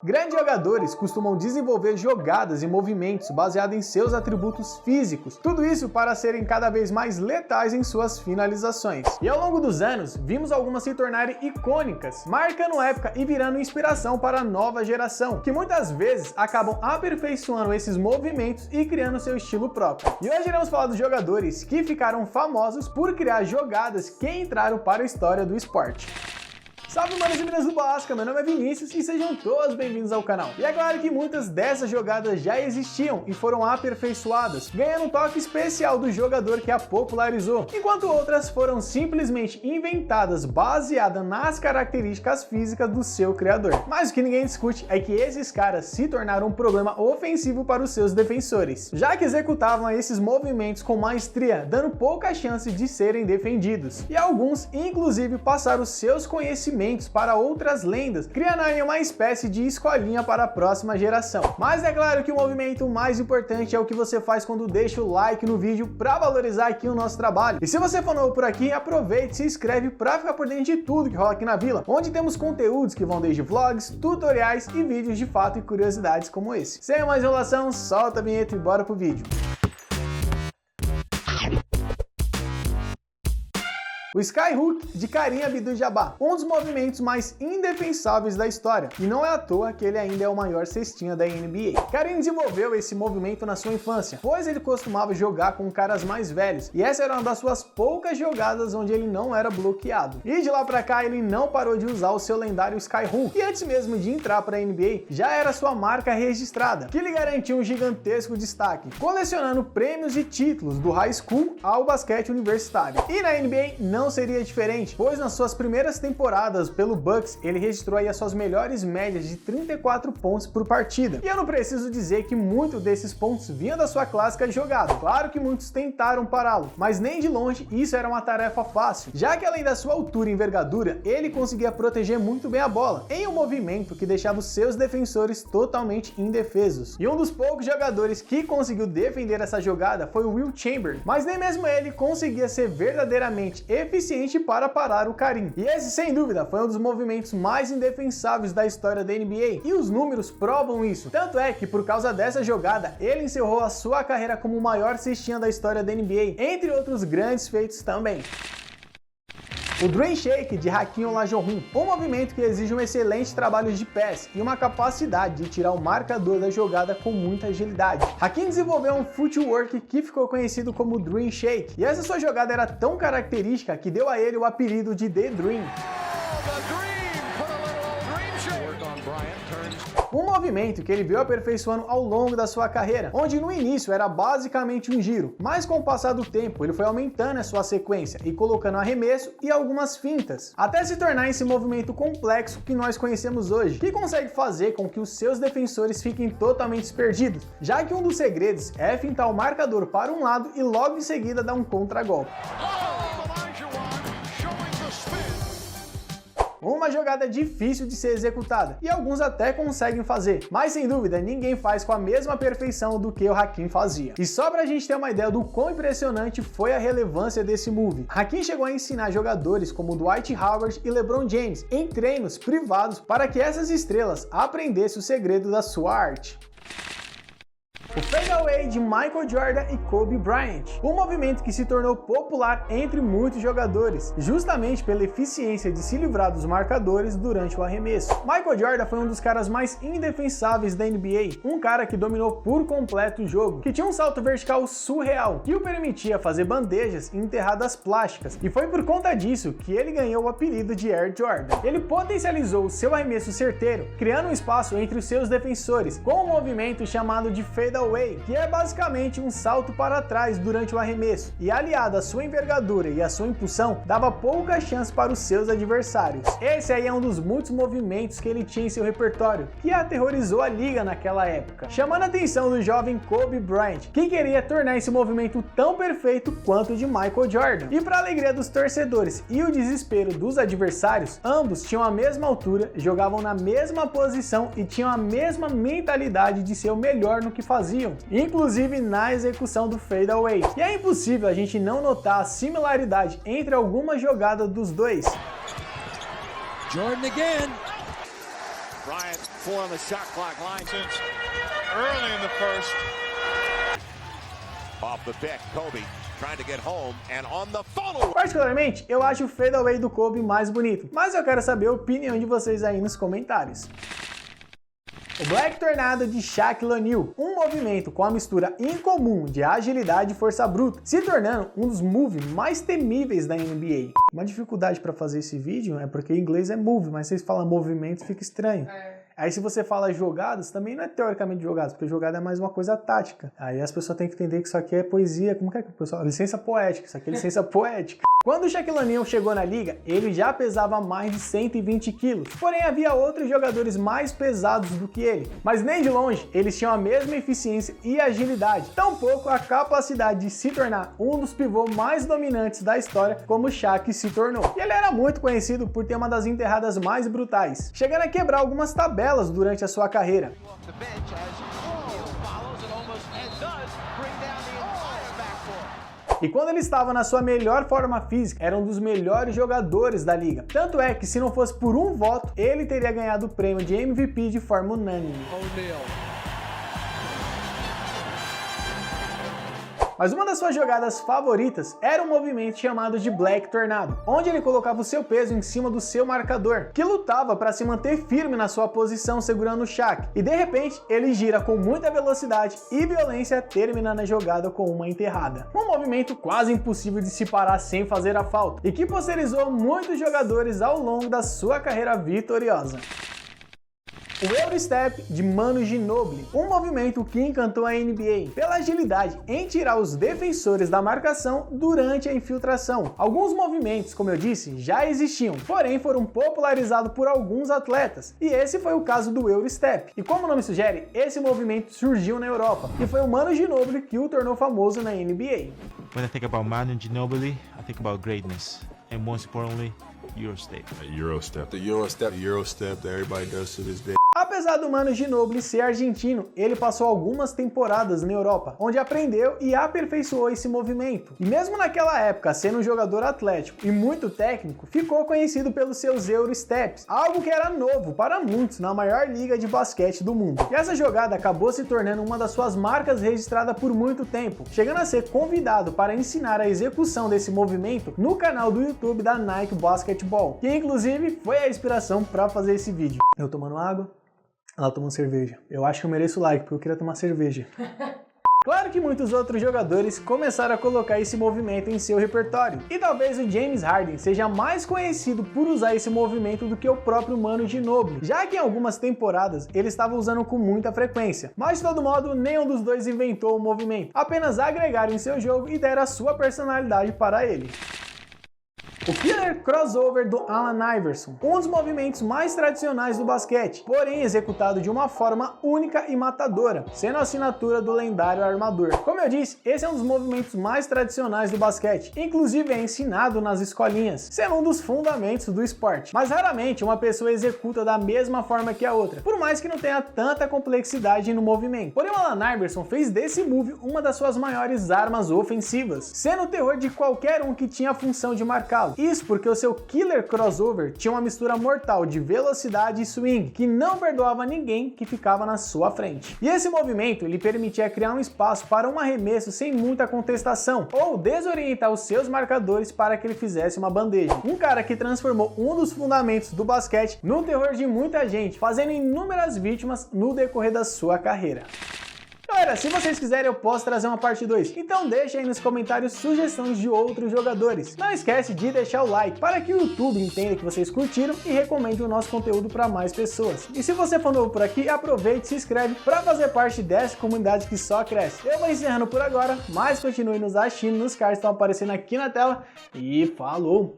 Grandes jogadores costumam desenvolver jogadas e movimentos baseados em seus atributos físicos, tudo isso para serem cada vez mais letais em suas finalizações. E ao longo dos anos, vimos algumas se tornarem icônicas, marcando época e virando inspiração para a nova geração, que muitas vezes acabam aperfeiçoando esses movimentos e criando seu estilo próprio. E hoje iremos falar dos jogadores que ficaram famosos por criar jogadas que entraram para a história do esporte. Salve manos e meninas do Basca, meu nome é Vinícius e sejam todos bem-vindos ao canal. E é claro que muitas dessas jogadas já existiam e foram aperfeiçoadas, ganhando um toque especial do jogador que a popularizou, enquanto outras foram simplesmente inventadas baseadas nas características físicas do seu criador. Mas o que ninguém discute é que esses caras se tornaram um problema ofensivo para os seus defensores, já que executavam esses movimentos com maestria, dando pouca chance de serem defendidos. E alguns, inclusive, passaram seus conhecimentos para outras lendas, criando aí uma espécie de escolinha para a próxima geração. Mas é claro que o movimento mais importante é o que você faz quando deixa o like no vídeo para valorizar aqui o nosso trabalho. E se você for novo por aqui, aproveite e se inscreve para ficar por dentro de tudo que rola aqui na vila, onde temos conteúdos que vão desde vlogs, tutoriais e vídeos de fato e curiosidades como esse. Sem mais enrolação, solta a vinheta e bora pro vídeo. O Skyhook de Kareem Abdul-Jabbar, um dos movimentos mais indefensáveis da história, e não é à toa que ele ainda é o maior cestinha da NBA. Kareem desenvolveu esse movimento na sua infância, pois ele costumava jogar com caras mais velhos, e essa era uma das suas poucas jogadas onde ele não era bloqueado. E de lá pra cá ele não parou de usar o seu lendário Skyhook, e antes mesmo de entrar para a NBA, já era sua marca registrada, que lhe garantia um gigantesco destaque, colecionando prêmios e títulos do high school ao basquete universitário. E na NBA não seria diferente, pois nas suas primeiras temporadas pelo Bucks, ele registrou aí as suas melhores médias de 34 pontos por partida. E eu não preciso dizer que muitos desses pontos vinham da sua clássica jogada. Claro que muitos tentaram pará-lo, mas nem de longe isso era uma tarefa fácil, já que além da sua altura e envergadura, ele conseguia proteger muito bem a bola, em um movimento que deixava os seus defensores totalmente indefesos. E um dos poucos jogadores que conseguiu defender essa jogada foi o Wilt Chamberlain, mas nem mesmo ele conseguia ser verdadeiramente eficiente para parar o Kareem. E esse, sem dúvida, foi um dos movimentos mais indefensáveis da história da NBA, e os números provam isso. Tanto é que, por causa dessa jogada, ele encerrou a sua carreira como o maior cestinha da história da NBA, entre outros grandes feitos também. O Dream Shake de Hakeem Olajuwon, um movimento que exige um excelente trabalho de pés e uma capacidade de tirar o marcador da jogada com muita agilidade. Hakeem desenvolveu um footwork que ficou conhecido como Dream Shake, e essa sua jogada era tão característica que deu a ele o apelido de The Dream. Um movimento que ele veio aperfeiçoando ao longo da sua carreira, onde no início era basicamente um giro, mas com o passar do tempo ele foi aumentando a sua sequência e colocando arremesso e algumas fintas, até se tornar esse movimento complexo que nós conhecemos hoje, que consegue fazer com que os seus defensores fiquem totalmente perdidos, já que um dos segredos é fintar o marcador para um lado e logo em seguida dar um contragolpe. Uma jogada difícil de ser executada, e alguns até conseguem fazer, mas sem dúvida ninguém faz com a mesma perfeição do que o Hakeem fazia. E só pra gente ter uma ideia do quão impressionante foi a relevância desse move, Hakeem chegou a ensinar jogadores como Dwight Howard e LeBron James em treinos privados para que essas estrelas aprendessem o segredo da sua arte. O fadeaway de Michael Jordan e Kobe Bryant, um movimento que se tornou popular entre muitos jogadores, justamente pela eficiência de se livrar dos marcadores durante o arremesso. Michael Jordan foi um dos caras mais indefensáveis da NBA, um cara que dominou por completo o jogo, que tinha um salto vertical surreal, que o permitia fazer bandejas e enterradas plásticas, e foi por conta disso que ele ganhou o apelido de Air Jordan. Ele potencializou o seu arremesso certeiro, criando um espaço entre os seus defensores, com um movimento chamado de fadeaway, que é basicamente um salto para trás durante o arremesso, e aliado à sua envergadura e à sua impulsão, dava pouca chance para os seus adversários. Esse aí é um dos muitos movimentos que ele tinha em seu repertório, que aterrorizou a liga naquela época, chamando a atenção do jovem Kobe Bryant, que queria tornar esse movimento tão perfeito quanto o de Michael Jordan. E para a alegria dos torcedores e o desespero dos adversários, ambos tinham a mesma altura, jogavam na mesma posição e tinham a mesma mentalidade de ser o melhor no que faziam. faziam, inclusive na execução do fadeaway. E é impossível a gente não notar a similaridade entre algumas jogadas dos dois. Jordan again. Bryant 4 on the shot clock line. Since early in the first. Off the pick, Kobe trying to get home and on the follow. Particularmente, eu acho o fadeaway do Kobe mais bonito, mas eu quero saber a opinião de vocês aí nos comentários. O Black Tornado de Shaquille O'Neal, um movimento com a mistura incomum de agilidade e força bruta, se tornando um dos moves mais temíveis da NBA. Uma dificuldade para fazer esse vídeo é porque em inglês é move, mas vocês falam movimento fica estranho. Aí se você fala jogadas, também não é teoricamente jogadas, porque jogada é mais uma coisa tática. Aí as pessoas têm que entender que isso aqui é poesia, como que é que o pessoal... Licença poética, isso aqui é licença poética. Quando o Shaquille O'Neal chegou na liga, ele já pesava mais de 120 quilos, porém havia outros jogadores mais pesados do que ele. Mas nem de longe, eles tinham a mesma eficiência e agilidade, tampouco a capacidade de se tornar um dos pivôs mais dominantes da história, como o Shaq se tornou. E ele era muito conhecido por ter uma das enterradas mais brutais, chegando a quebrar algumas tabelas durante a sua carreira. E quando ele estava na sua melhor forma física, era um dos melhores jogadores da liga. Tanto é que se não fosse por um voto, ele teria ganhado o prêmio de MVP de forma unânime. Mas uma das suas jogadas favoritas era um movimento chamado de Black Tornado, onde ele colocava o seu peso em cima do seu marcador, que lutava para se manter firme na sua posição segurando o Shaq, e de repente ele gira com muita velocidade e violência, terminando a jogada com uma enterrada. Um movimento quase impossível de se parar sem fazer a falta, e que posterizou muitos jogadores ao longo da sua carreira vitoriosa. O Eurostep de Manu Ginobili, um movimento que encantou a NBA pela agilidade em tirar os defensores da marcação durante a infiltração. Alguns movimentos, como eu disse, já existiam, porém foram popularizados por alguns atletas, e esse foi o caso do Eurostep. E como o nome sugere, esse movimento surgiu na Europa, e foi o Manu Ginobili que o tornou famoso na NBA. When I think about Manu Ginobili, I think about greatness, and most importantly, Eurostep. Eurostep. The Eurostep. The Eurostep that everybody does to this day. Apesar do Manu Ginobili ser argentino, ele passou algumas temporadas na Europa, onde aprendeu e aperfeiçoou esse movimento. E mesmo naquela época, sendo um jogador atlético e muito técnico, ficou conhecido pelos seus Eurosteps, algo que era novo para muitos na maior liga de basquete do mundo. E essa jogada acabou se tornando uma das suas marcas registrada por muito tempo, chegando a ser convidado para ensinar a execução desse movimento no canal do YouTube da Nike Basketball, que inclusive foi a inspiração para fazer esse vídeo. Eu tomando água, ela tomando cerveja. Eu acho que eu mereço like, porque eu queria tomar cerveja. Claro que muitos outros jogadores começaram a colocar esse movimento em seu repertório. E talvez o James Harden seja mais conhecido por usar esse movimento do que o próprio Manu Ginobili, já que em algumas temporadas ele estava usando com muita frequência. Mas de todo modo, nenhum dos dois inventou o movimento, apenas agregaram em seu jogo e deram a sua personalidade para ele. O Killer Crossover do Allen Iverson, um dos movimentos mais tradicionais do basquete, porém executado de uma forma única e matadora, sendo a assinatura do lendário armador. Como eu disse, esse é um dos movimentos mais tradicionais do basquete, inclusive é ensinado nas escolinhas, sendo um dos fundamentos do esporte. Mas raramente uma pessoa executa da mesma forma que a outra, por mais que não tenha tanta complexidade no movimento. Porém, o Allen Iverson fez desse move uma das suas maiores armas ofensivas, sendo o terror de qualquer um que tinha a função de marcá-lo. Isso porque o seu Killer Crossover tinha uma mistura mortal de velocidade e swing, que não perdoava ninguém que ficava na sua frente. E esse movimento lhe permitia criar um espaço para um arremesso sem muita contestação, ou desorientar os seus marcadores para que ele fizesse uma bandeja. Um cara que transformou um dos fundamentos do basquete no terror de muita gente, fazendo inúmeras vítimas no decorrer da sua carreira. Galera, se vocês quiserem eu posso trazer uma parte 2, então deixa aí nos comentários sugestões de outros jogadores. Não esquece de deixar o like para que o YouTube entenda que vocês curtiram e recomende o nosso conteúdo para mais pessoas. E se você for novo por aqui, aproveite e se inscreve para fazer parte dessa comunidade que só cresce. Eu vou encerrando por agora, mas continue nos assistindo nos cards que estão aparecendo aqui na tela e falou!